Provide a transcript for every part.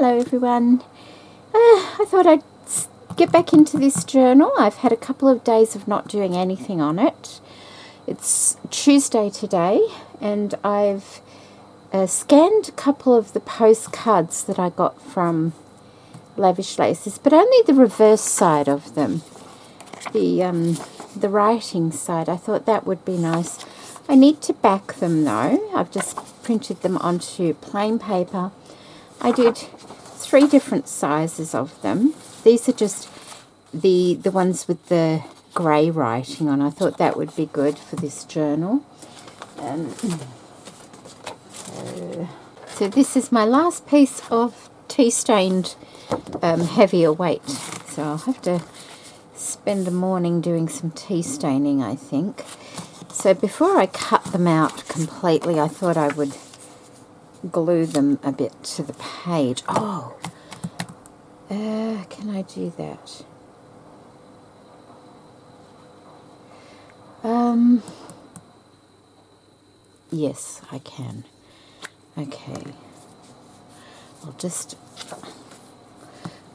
Hello everyone. I thought I'd get back into this journal. I've had a couple of days of not doing anything on it. It's Tuesday today and I've scanned a couple of the postcards that I got from Lavish Laces, but only the reverse side of them. The writing side, I thought that would be nice. I need to back them though. I've just printed them onto plain paper. I did 3 different sizes of them. These are just the ones with the grey writing on. I thought that would be good for this journal. So this is my last piece of tea-stained heavier weight. So I'll have to spend a morning doing some tea staining, I think. So before I cut them out completely, I thought I would glue them a bit to the page. Oh, can I do that? Yes, I can. Okay. I'll just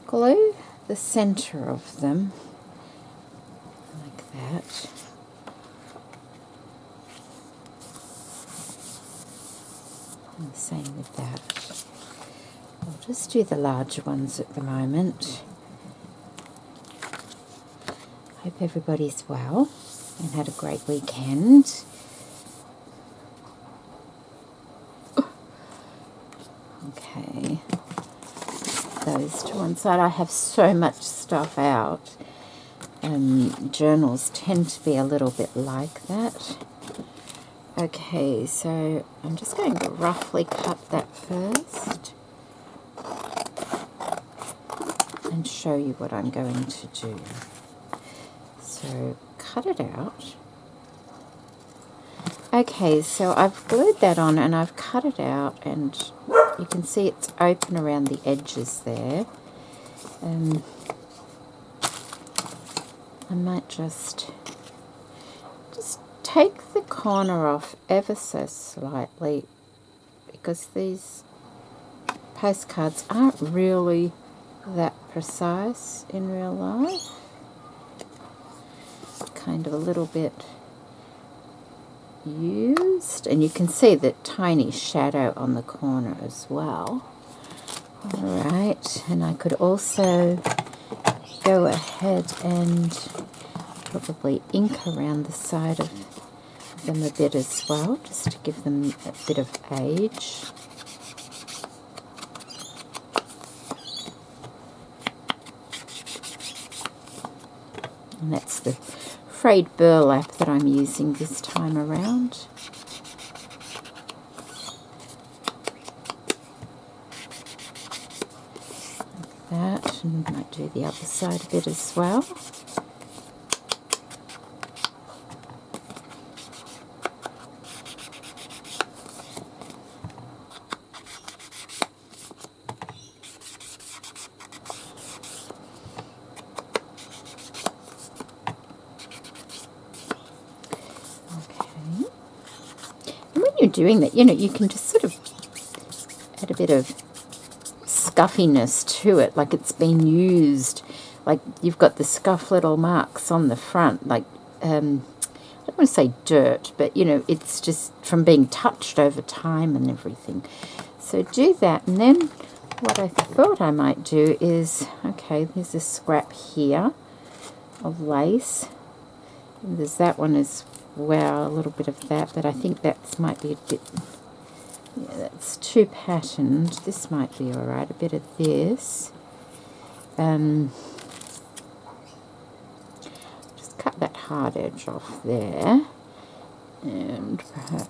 glue the center of them like that. And the same with that. I'll just do the larger ones at the moment. Hope everybody's well and had a great weekend. Okay, those to one side. I have so much stuff out. Journals tend to be a little bit like that. Okay, so I'm just going to roughly cut that first and show you what I'm going to do. So cut it out. Okay, so I've glued that on and I've cut it out, and you can see it's open around the edges there. I might just take the corner off ever so slightly, because these postcards aren't really that precise in real life. Kind of a little bit used, and you can see the tiny shadow on the corner as well. Alright, and I could also go ahead and probably ink around the side of them a bit as well, just to give them a bit of age. And that's the frayed burlap that I'm using this time around. Like that, and I might do the other side a bit as well. Doing that, you can just sort of add a bit of scuffiness to it, like it's been used, like you've got the scuff little marks on the front, like I don't want to say dirt, but it's just from being touched over time and everything. So do that, and then what I thought I might do is, okay, there's a scrap here of lace, and there's that one as well, a little bit of that, but I think that might be a bit, yeah, that's too patterned. This might be alright, a bit of this. Just cut that hard edge off there, and perhaps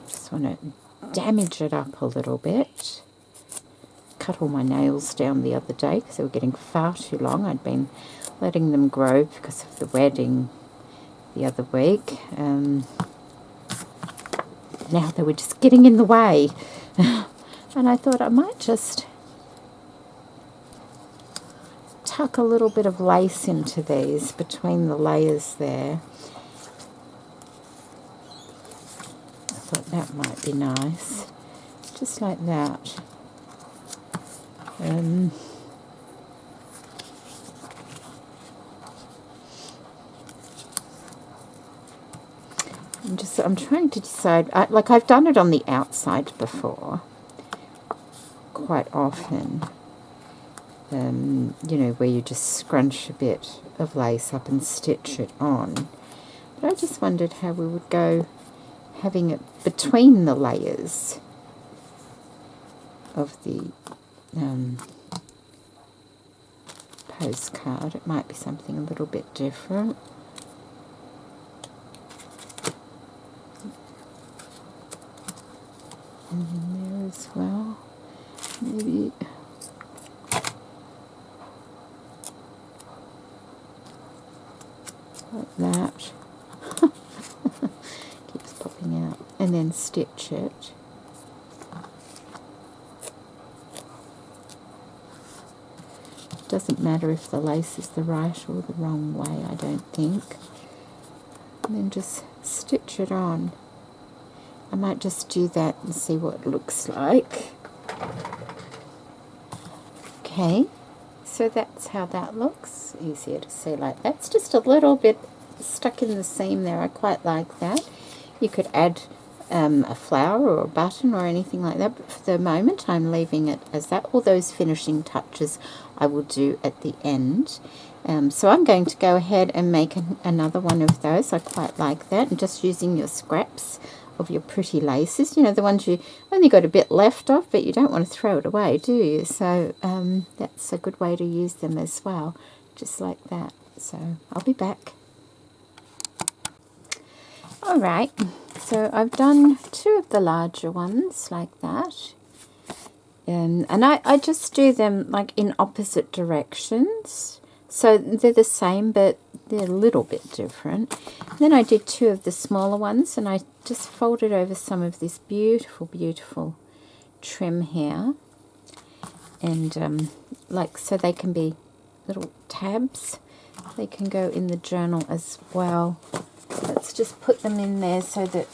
just want to damage it up a little bit. Cut all my nails down the other day because they were getting far too long. I'd been letting them grow because of the wedding the other week. Now they were just getting in the way. And I thought I might just tuck a little bit of lace into these between the layers there. thought that might be nice. Just like that. I'm trying to decide, like I've done it on the outside before, quite often, you know, where you just scrunch a bit of lace up and stitch it on. But I just wondered how we would go having it between the layers of the postcard. It might be something a little bit different. And then there as well, maybe like that. Keeps popping out. And then stitch it. Doesn't matter if the lace is the right or the wrong way, I don't think. And then just stitch it on. I might just do that and see what it looks like. Okay, so that's how that looks. Easier to see like that. It's just a little bit stuck in the seam there. I quite like that. You could add a flower or a button or anything like that, but for the moment I'm leaving it as that. All those finishing touches I will do at the end. So I'm going to go ahead and make another one of those. I quite like that, and just using your scraps of your pretty laces, you know, the ones you only got a bit left of, but you don't want to throw it away, do you? So that's a good way to use them as well, just like that. So I'll be back. Alright, so I've done 2 of the larger ones like that, and I just do them like in opposite directions, so they're the same but they're a little bit different. And then I did 2 of the smaller ones, and I just folded over some of this beautiful, beautiful trim here, and like, so they can be little tabs. They can go in the journal as well. Let's just put them in there so that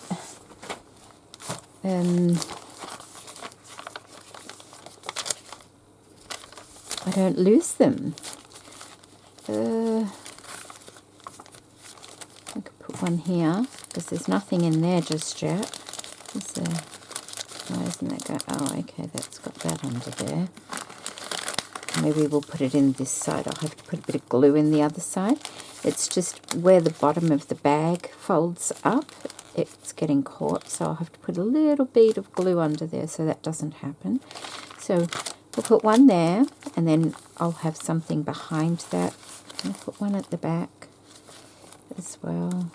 I don't lose them. I could put one here because there's nothing in there just yet. Is there? Why isn't that going? Oh, okay, that's got that under there. Maybe we'll put it in this side. I'll have to put a bit of glue in the other side. It's just where the bottom of the bag folds up, it's getting caught, so I'll have to put a little bead of glue under there so that doesn't happen. So we'll put one there, and then I'll have something behind that. I'll put one at the back as well.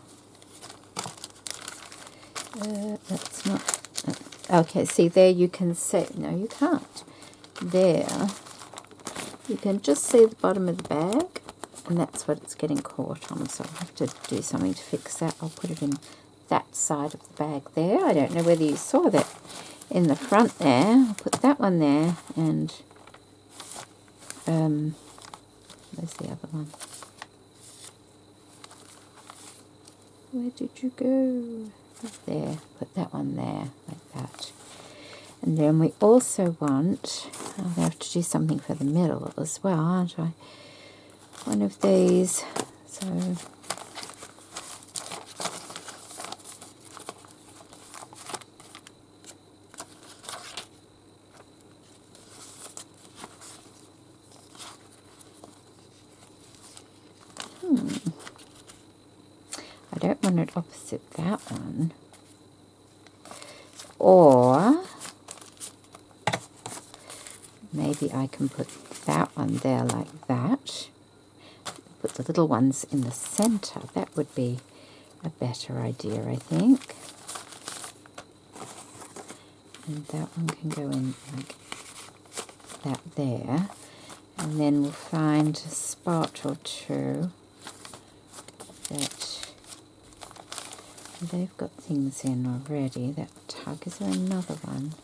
That's not... okay, see there you can see... No, you can't. There. You can just see the bottom of the bag, and that's what it's getting caught on, so I'll have to do something to fix that. I'll put it in that side of the bag there. I don't know whether you saw that in the front there. I'll put that one there, and where's the other one? Where did you go? There, put that one there, like that. And then we also want, I'll have to do something for the middle as well, aren't I? One of these, so I don't want it opposite that one, or maybe I can put that one there like that. Put the little ones in the center. That would be a better idea, I think. And that one can go in like that there. And then we'll find a spot or two that they've got things in already. That tug, is there another one?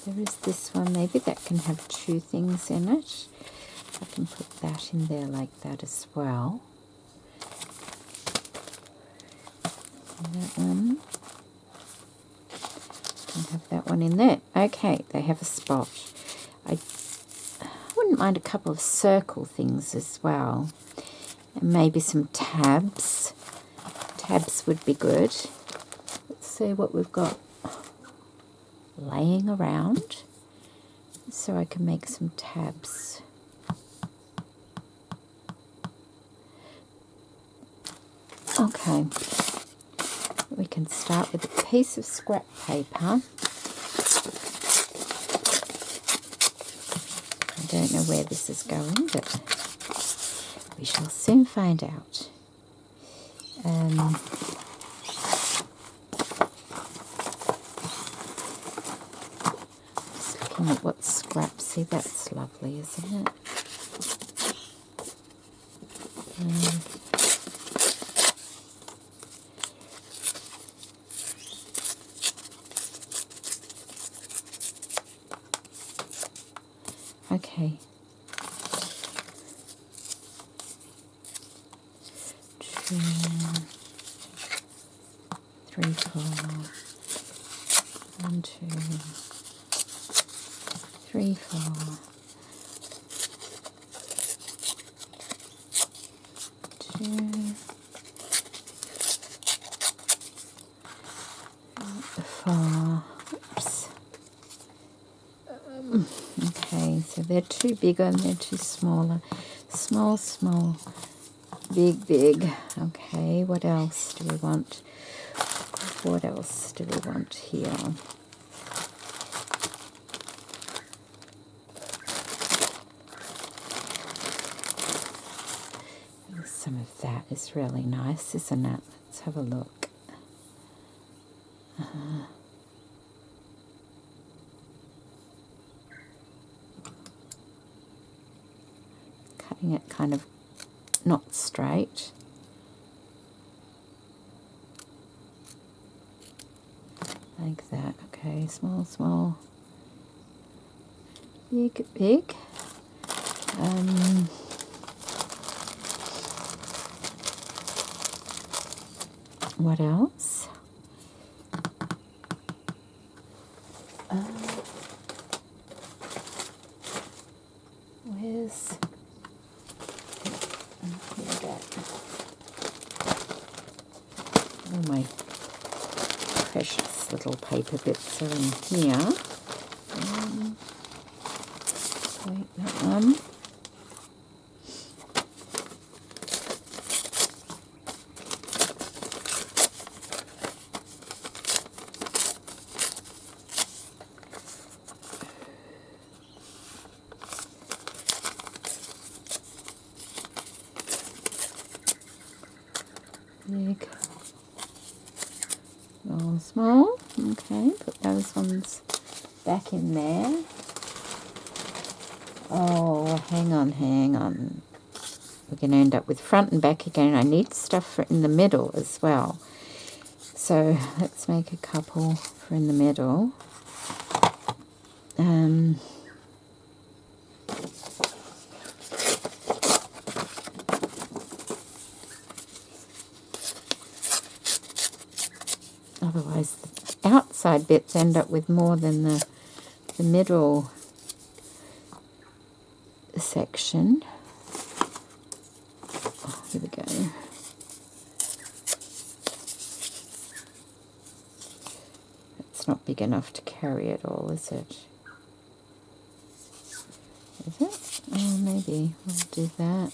There is this one, maybe that can have 2 things in it. I can put that in there like that as well. that one. Don't have that one in there. Okay, they have a spot. I wouldn't mind a couple of circle things as well. And maybe some tabs. Tabs would be good. Let's see what we've got laying around so I can make some tabs. Okay, we can start with a piece of scrap paper. I don't know where this is going, but we shall soon find out. Just looking at what scrap. See, that's lovely, isn't it? Okay. 2, 3, 4. 1, 2, 3, 4. 2, 4. Oops. Okay, so they're too big and they're too smaller. Small, small. Big, big. Okay, what else do we want? What else do we want here? Some of that is really nice, isn't it? Let's have a look. Cutting it kind of not straight. Like that. Okay, small, small. Big, big. What else? Where's... Here we go. All my precious little paper bits are in here. Wait, that one. Big, small, small. Okay, put those ones back in there. Oh, hang on. We're going to end up with front and back again. I need stuff for in the middle as well. So let's make a couple for in the middle. Otherwise the outside bits end up with more than the middle section. Oh, here we go. It's not big enough to carry it all, is it? Is it? Oh, maybe we'll do that.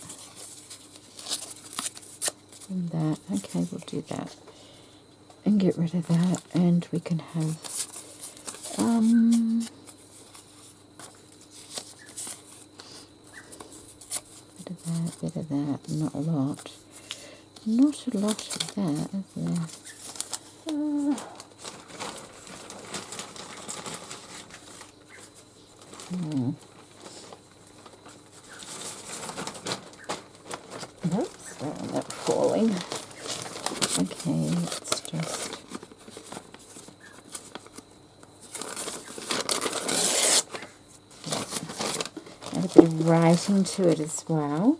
And that. Okay, we'll do that. And get rid of that, and we can have bit of that, not a lot. Not a lot of that, is there? Oops, I end up falling. Okay, let's just... add a bit of writing to it as well.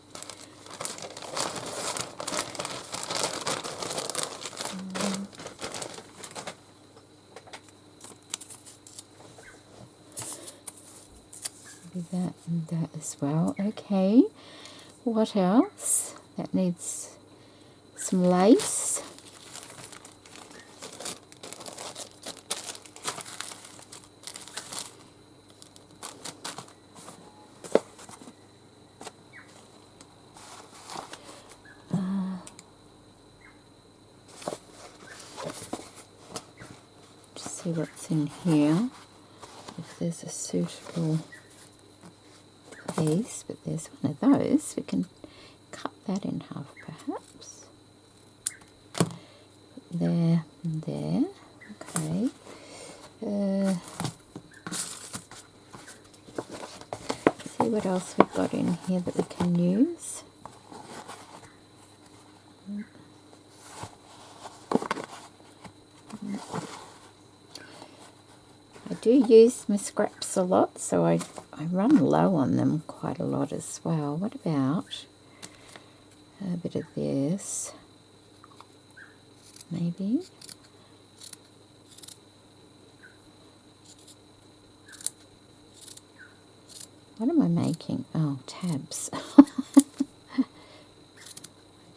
do that and that as well. Okay, what else? That needs some lace. Just see what's in here, if there's a suitable piece, but there's one of those. We can cut that in half perhaps. There and there. Okay. See what else we've got in here that we can use. I do use my scraps a lot, so I run low on them quite a lot as well. What about a bit of this? Maybe. What am I making? Oh, tabs. I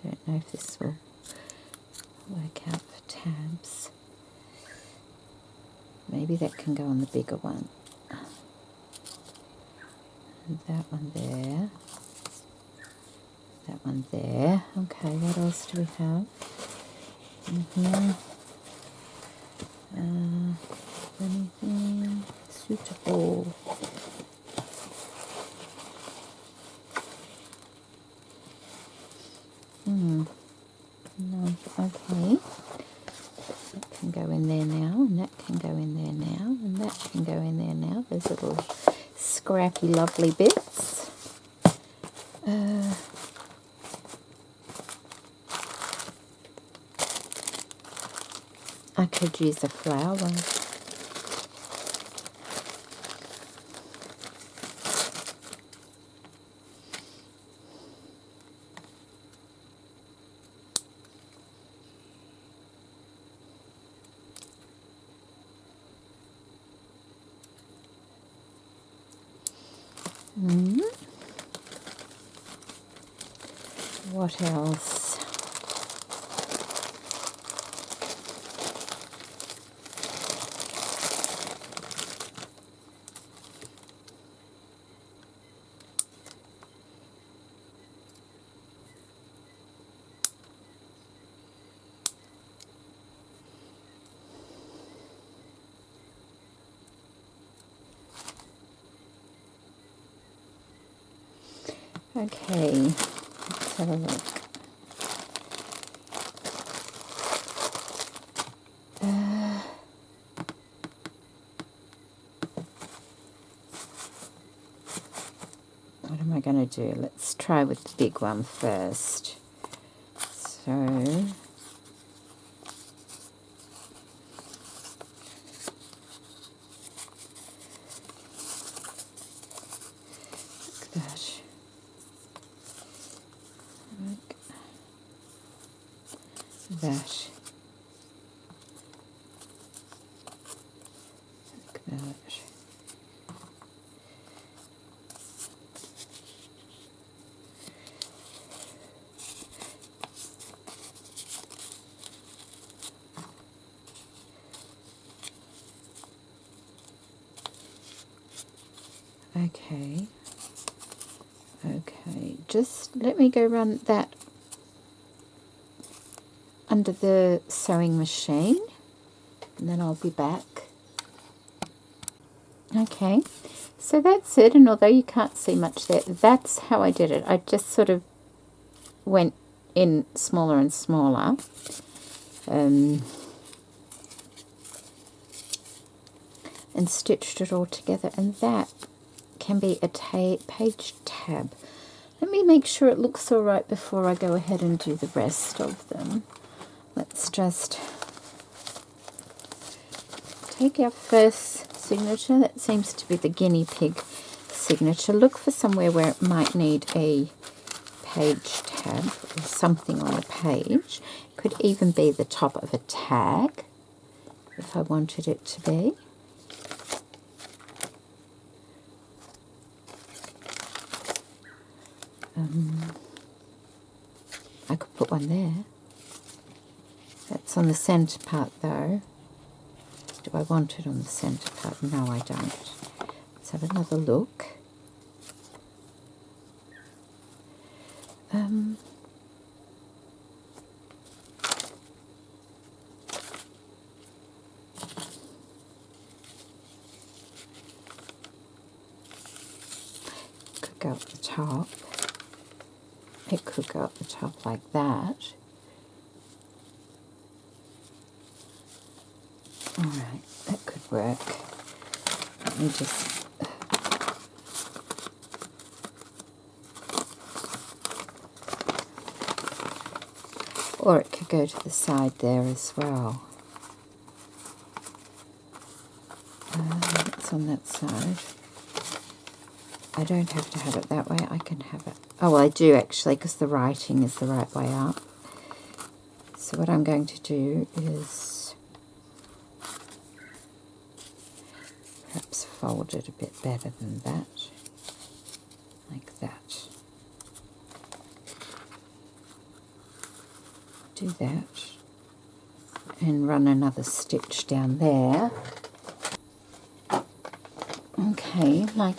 don't know if this will work out for tabs. Maybe that can go on the bigger one. And that one there. That one there. Okay, what else do we have in here? Anything suitable? No, okay. That can go in there now, and that can go in there now, and that can go in there now. Those little scrappy, lovely bits. I could use a flower. What else? Okay, let's have a look. What am I going to do? Let's try with the big one first. So, that. Like that. Like that. Okay. Okay, just let me go run that under the sewing machine and then I'll be back. Okay, so that's it, and although you can't see much there, that's how I did it. I just sort of went in smaller and smaller. And stitched it all together, and that can be a page tab. Let me make sure it looks all right before I go ahead and do the rest of them. Let's just take our first signature. That seems to be the guinea pig signature. Look for somewhere where it might need a page tab or something on the page. Could even be the top of a tag if I wanted it to be. I could put one there. That's on the centre part though. Do I want it on the centre part? No, I don't. Let's have another look. Could go up the top. It could go up the top like that. Alright, that could work. Let me just... Or it could go to the side there as well. It's on that side. I don't have to have it that way. I can have it... Oh, well, I do actually, because the writing is the right way up. So what I'm going to do is perhaps fold it a bit better than that. Like that. Do that. And run another stitch down there. Okay, like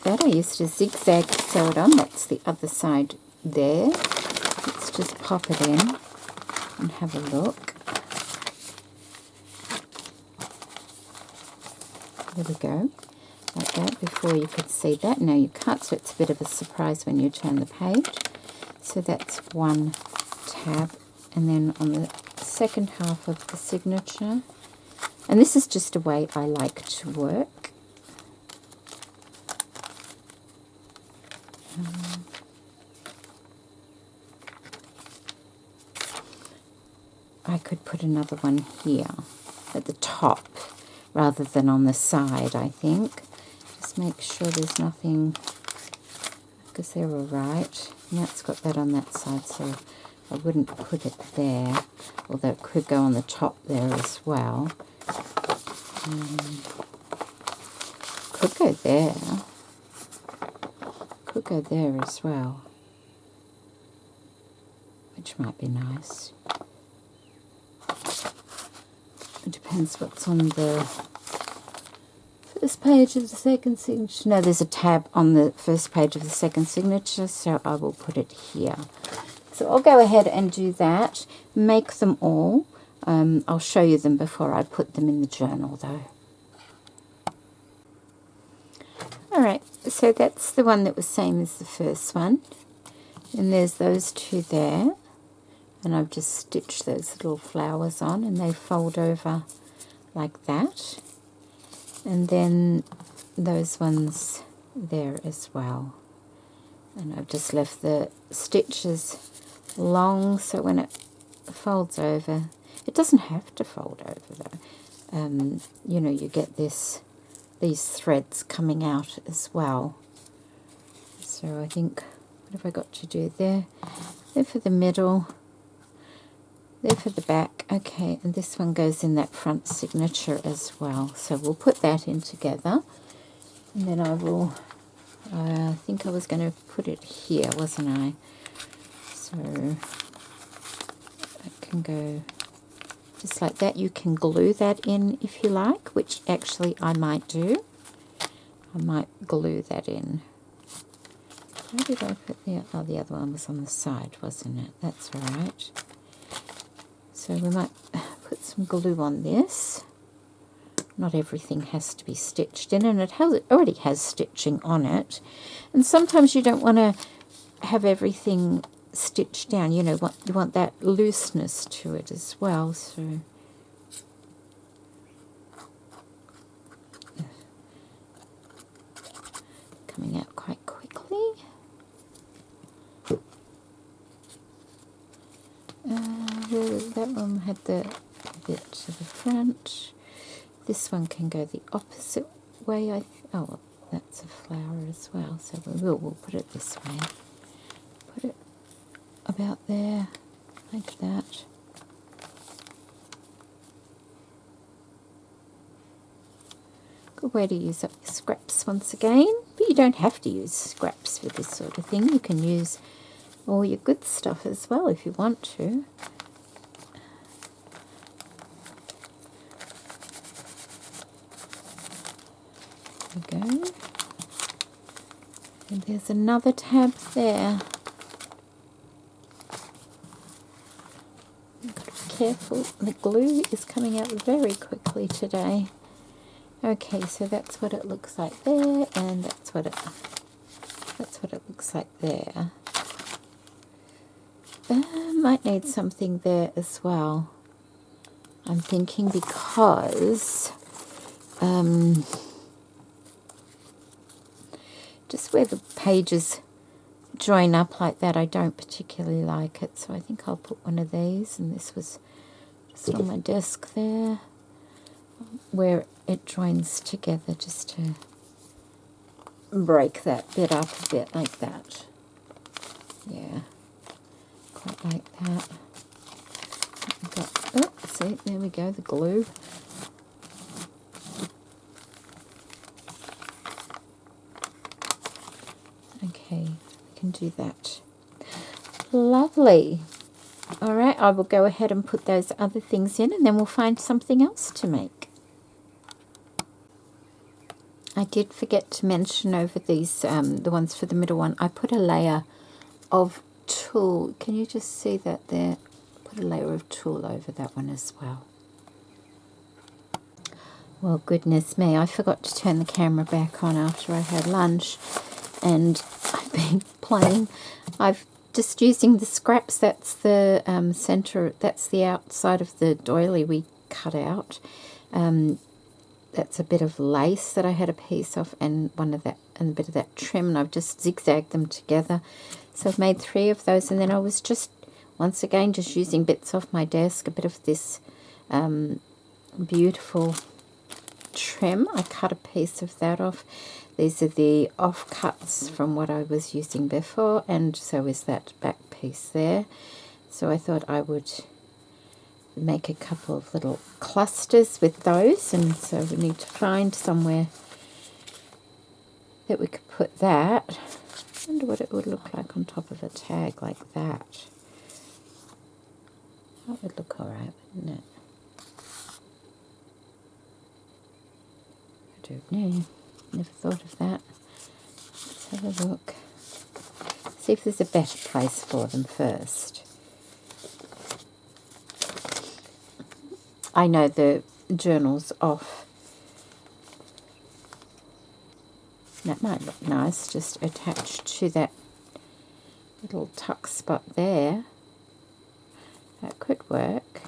that. I used to zigzag sew it on. That's the other side there. Let's just pop it in and have a look. There we go. Like that. Before you could see that. Now you can't, so it's a bit of a surprise when you turn the page. So that's one tab. And then on the second half of the signature, and this is just a way I like to work. I could put another one here at the top rather than on the side, I think. Just make sure there's nothing, because they're all right. And that's got that on that side, so I wouldn't put it there, although it could go on the top there as well. Could go there. Could go there as well, which might be nice. It depends what's on the first page of the second signature. No, there's a tab on the first page of the second signature, so I will put it here. So I'll go ahead and do that. Make them all. I'll show you them before I put them in the journal though. Alright, so that's the one that was same as the first one. And there's those two there. And I've just stitched those little flowers on, and they fold over like that. And then those ones there as well. And I've just left the stitches long, so when it folds over, it doesn't have to fold over though. You know, you get these threads coming out as well. So I think, what have I got to do there? There for the middle, there for the back. Okay, and this one goes in that front signature as well. So we'll put that in together, and then I will, I think I was going to put it here, wasn't I? So it can go just like that. You can glue that in if you like, which actually I might do. I might glue that in. Where did I put the, oh, the other one was on the side, wasn't it? That's right. So we might put some glue on this. Not everything has to be stitched in, and it already has stitching on it. And sometimes you don't want to have everything stitched down. You know, you want that looseness to it as well. So coming out quite quickly. That one had the bit to the front. This one can go the opposite way. Oh, that's a flower as well, so we'll put it this way. Put it about there, like that. Good way to use up your scraps once again. But you don't have to use scraps for this sort of thing. You can use all your good stuff as well if you want to. There we go. And there's another tab there. You've got to be careful. The glue is coming out very quickly today. Okay, so that's what it looks like there, and that's what it looks like there. Might need something there as well. I'm thinking because just where the pages join up like that, I don't particularly like it. So I think I'll put one of these, and this was just on my desk there, where it joins together, just to break that bit up a bit like that. Yeah, quite like that. Oh, see, there we go, the glue. Okay, we can do that. Lovely. All right, I will go ahead and put those other things in, and then we'll find something else to make. I did forget to mention over these, the ones for the middle one, I put a layer of tulle. Can you just see that there? Put a layer of tulle over that one as well. Well, goodness me, I forgot to turn the camera back on after I had lunch, and I've been playing. I've just using the scraps. That's the center. That's the outside of the doily we cut out. That's a bit of lace that I had a piece of, and one of that, and a bit of that trim, and I've just zigzagged them together. So I've made 3 of those, and then I was just, once again, just using bits off my desk, a bit of this beautiful trim. I cut a piece of that off. These are the offcuts from what I was using before, and so is that back piece there. So I thought I would make a couple of little clusters with those, and so we need to find somewhere that we could put that. I wonder what it would look like on top of a tag like that. That would look alright, wouldn't it? I don't know. Never thought of that. Let's have a look. See if there's a better place for them first. I know the journal's off. That might look nice, just attached to that little tuck spot there. That could work.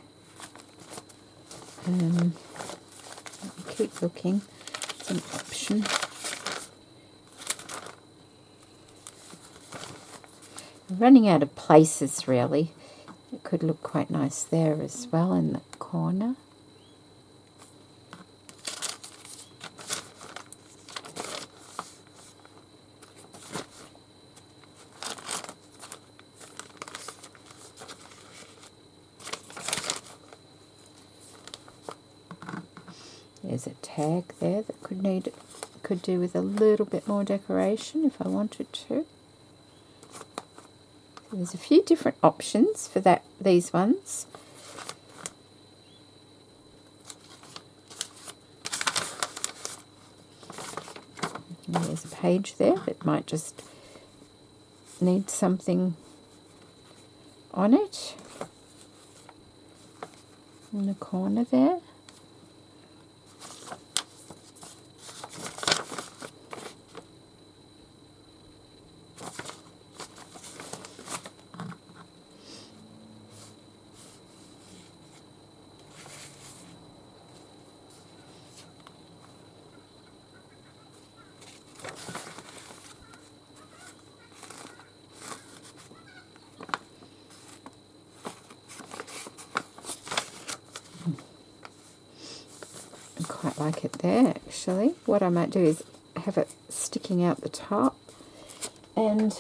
Let me keep looking. It's an option. I'm running out of places, really. It could look quite nice there as well in the corner. There's a tag there that could do with a little bit more decoration if I wanted to. So there's a few different options for these ones. And there's a page there that might just need something on it in the corner there. Quite like it there, actually. What I might do is have it sticking out the top and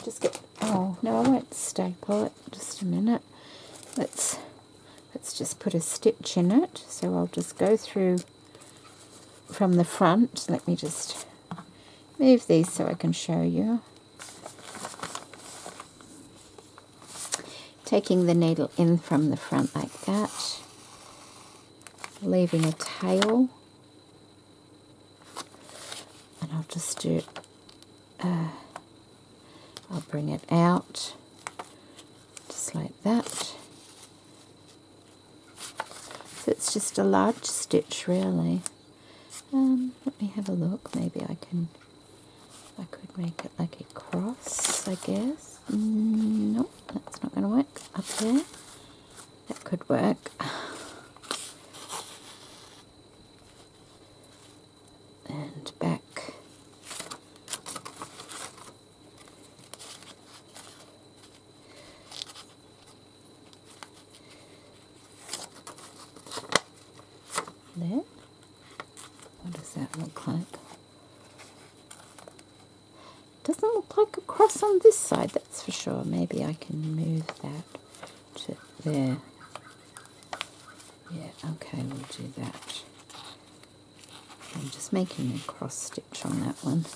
just get, oh no, I won't staple it, just a minute. Let's just put a stitch in it. So I'll just go through from the front. Let me just move these so I can show you. Taking the needle in from the front like that, leaving a tail, and I'll just do, I'll bring it out, just like that. So it's just a large stitch really. Let me have a look, maybe I could make it like a cross, I guess. No, that's not going to work. Up there, that could work. And back. There. What does that look like? Doesn't look like a cross on this side, that's for sure. Maybe I can move that to there. Yeah, okay, we'll do that. I'm just making a cross stitch on that one.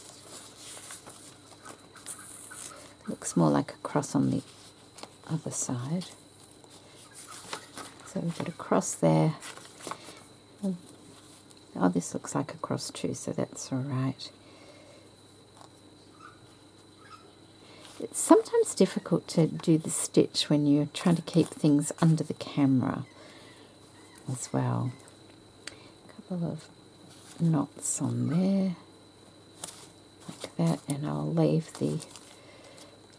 Looks more like a cross on the other side. So we've got a cross there. Oh, this looks like a cross too, so that's all right. It's sometimes difficult to do the stitch when you're trying to keep things under the camera as well. A couple of knots on there, like that, and I'll leave the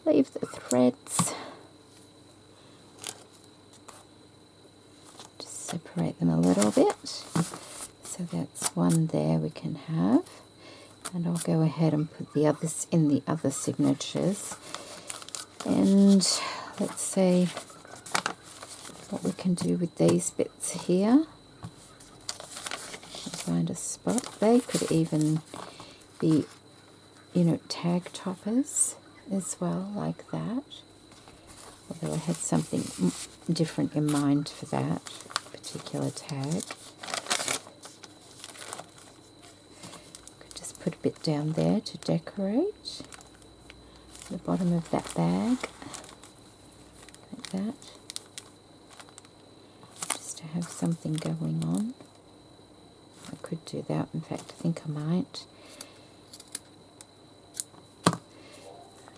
threads. Just separate them a little bit. So that's one there we can have. And I'll go ahead and put the others in the other signatures. And let's see what we can do with these bits here. Find a spot. They could even be, you know, tag toppers as well, like that. Although I had something different in mind for that particular tag. Put a bit down there to decorate the bottom of that bag, like that, just to have something going on. I could do that, in fact I think I might.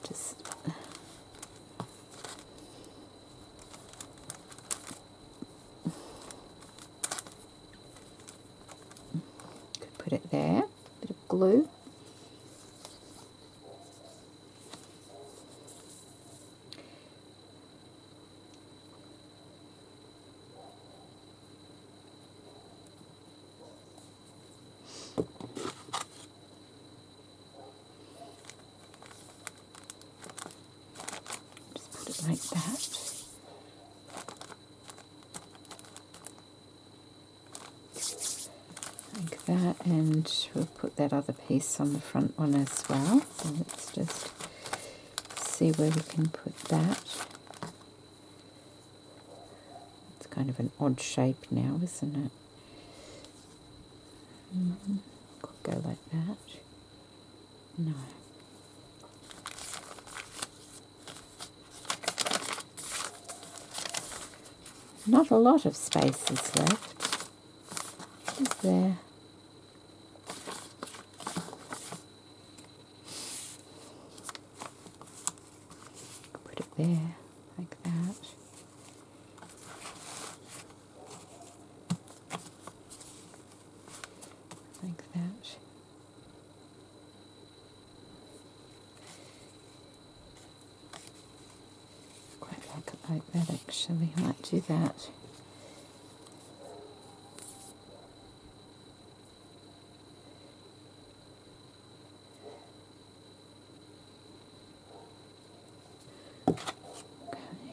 Just could put it there. Glue. Just put it like that. Like that, and we'll put that other piece on the front one as well. So let's just see where we can put that. It's kind of an odd shape now, isn't it? Could go like that. No. Not a lot of space is left, is there? Put it there, like that. Like that. Quite like that actually. I might do that.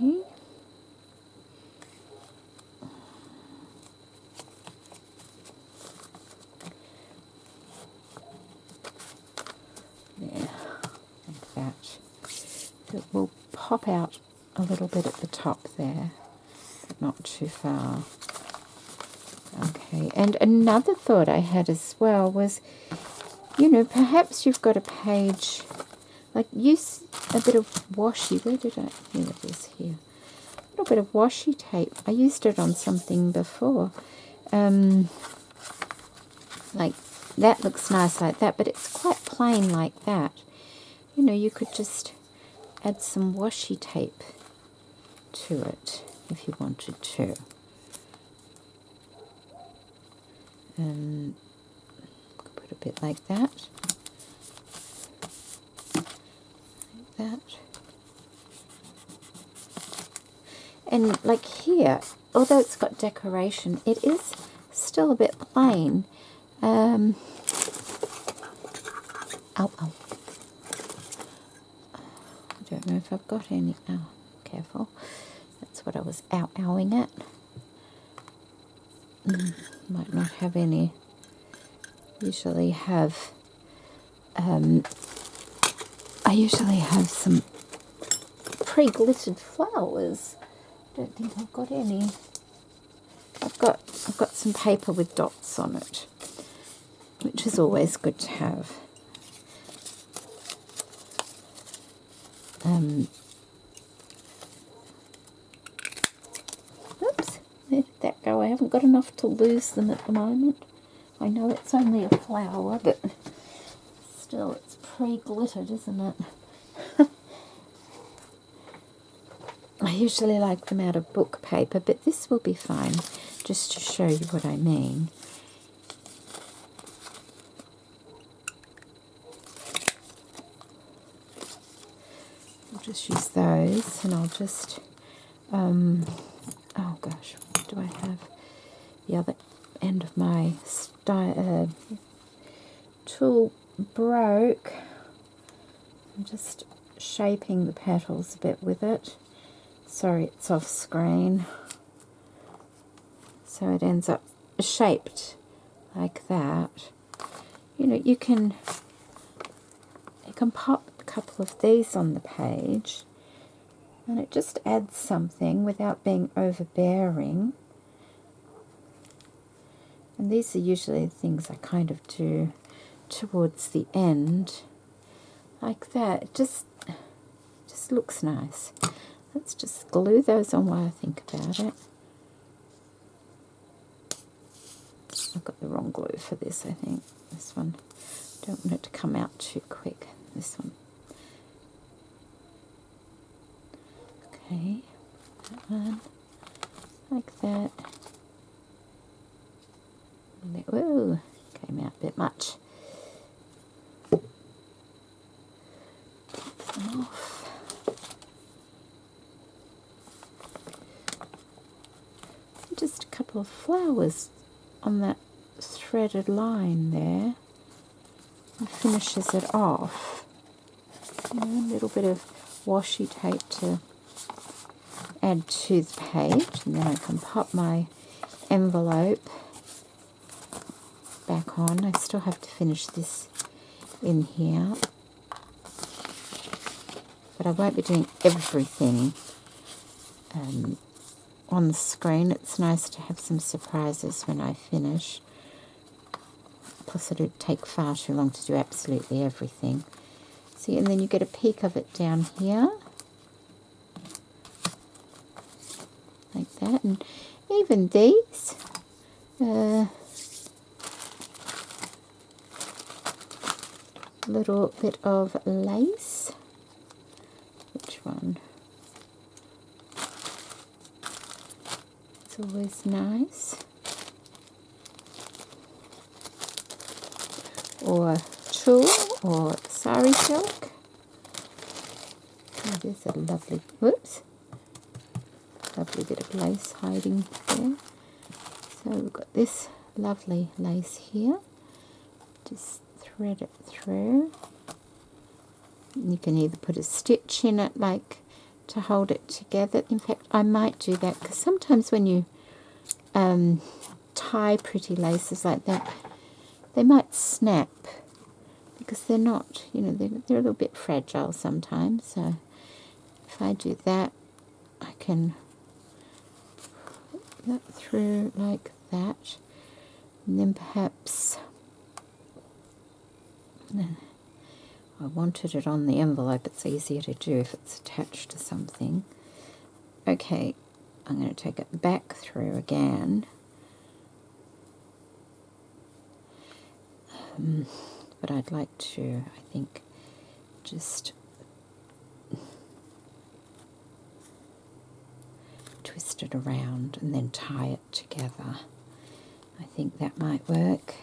Okay. There, like that. It will pop out a little bit at the top there, but not too far. Okay, and another thought I had as well was you know, perhaps you've got a page, like use a bit of washi. Where did I, here it is here. A little bit of washi tape. I used it on something before. Like that looks nice like that, but it's quite plain like that. You know, you could just add some washi tape to it if you wanted to. Put a bit like that. Like that. And like here, although it's got decoration, it is still a bit plain. Ow, ow. I don't know if I've got any. Oh, careful. That's what I was ow-owing at. Might not have any. Usually have. I usually have some pre-glittered flowers. Don't think I've got any. I've got some paper with dots on it, which is always good to have. Oops, where did that go? I haven't got enough to lose them at the moment. I know it's only a flower, but still it's pre-glittered, isn't it? I usually like them out of book paper, but this will be fine, just to show you what I mean. I'll just use those, and I'll just, oh gosh, what do I have? The other end of my tool broke. I'm just shaping the petals a bit with it. Sorry, it's off screen. So it ends up shaped like that. You know, you can pop a couple of these on the page, and it just adds something without being overbearing. And these are usually the things I kind of do towards the end, like that. It just looks nice. Let's just glue those on while I think about it. I've got the wrong glue for this, I think. This one. Don't want it to come out too quick. This one. Okay. That one. Like that. Whoa, came out a bit much. Pop them off. Just a couple of flowers on that threaded line there. It finishes it off. You know, a little bit of washi tape to add to the page, and then I can pop my envelope back on. I still have to finish this in here, but I won't be doing everything on the screen. It's nice to have some surprises when I finish. Plus it would take far too long to do absolutely everything. See, and then you get a peek of it down here. Like that. And even these, little bit of lace. Which one? It's always nice. Or tulle or sari silk. Oh, there's a lovely, whoops, lovely bit of lace hiding there. So we've got this lovely lace here. Just thread it through. And you can either put a stitch in it, like to hold it together. In fact, I might do that, because sometimes when you tie pretty laces like that, they might snap, because they're not, you know, they're a little bit fragile sometimes. So if I do that, I can put that through like that, and then perhaps I wanted it on the envelope. It's easier to do if it's attached to something. Okay, I'm going to take it back through again. But I'd like to, I think, just twist it around and then tie it together. I think that might work.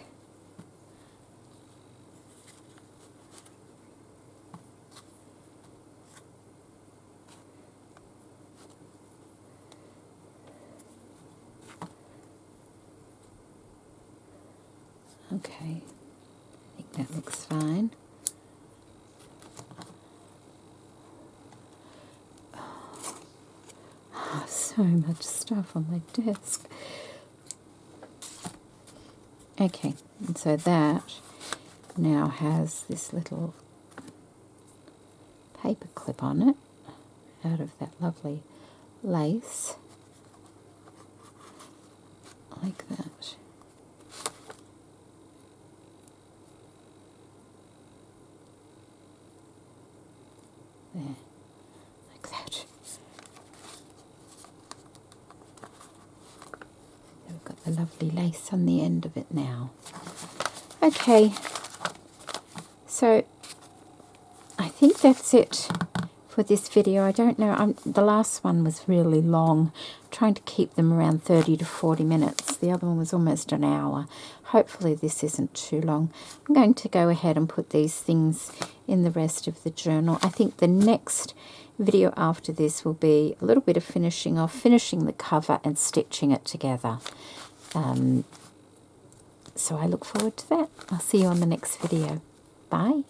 Okay, I think that looks fine. Oh, so much stuff on my desk. Okay, and so that now has this little paper clip on it out of that lovely lace, like that. There, like that. We've got the lovely lace on the end of it now. Okay, so I think that's it for this video. I don't know, the last one was really long, trying to keep them around 30 to 40 minutes. The other one was almost an hour. Hopefully this isn't too long. I'm going to go ahead and put these things in the rest of the journal. I think the next video after this will be a little bit of finishing off, finishing the cover and stitching it together. So I look forward to that. I'll see you on the next video. Bye.